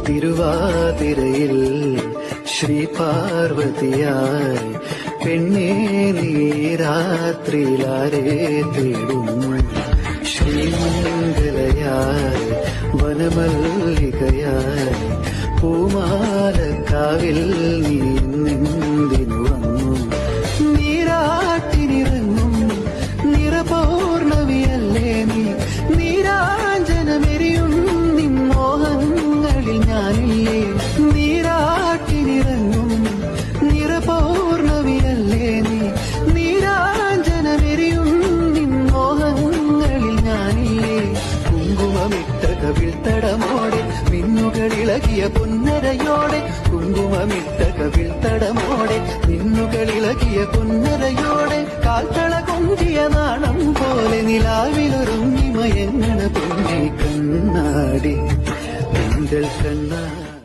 തിരുവാതിരയിൽ ശ്രീ പാർവതിയായി പെണ്ണേ നീ രാത്രിയിലാരെ തേടുന്നു ശ്രീമംഗലയായി വനമല്ലികയായി പൂമാലക്കാവിൽ നീ നിന്ദിനു വന്നു നീരാട്ടിനിറങ്ങും നിറപൗർണമിയല്ലേ നീ നീരാഞ്ജനമെരിയും നിൻ മോഹങ്ങളിൽ ഞാനില്ലേ നീരാട്ടിനിറങ്ങും നിറപൗർണമിയല്ലേ നീ നീരാഞ്ജനമെരിയും നിൻ മോഹങ്ങളിൽ ഞാനില്ലേ കുങ്കുമമിട്ട കവിൾത്തടമോടെ മിന്നുകളിളകിയ പൊന്നരയോടെ കുങ്കുമമിട്ട കവിൾത്തടമോടെ മിന്നുകളിളകിയ പൊന്നരയോടെ കാൽത്തള കൊഞ്ചിയ നാണം പോലെ നിലാവിലൊരുങ്ങി മയങ്ങണ പൊന്നി കണ്ണാടി തിങ്കൾ കണ്ണാടി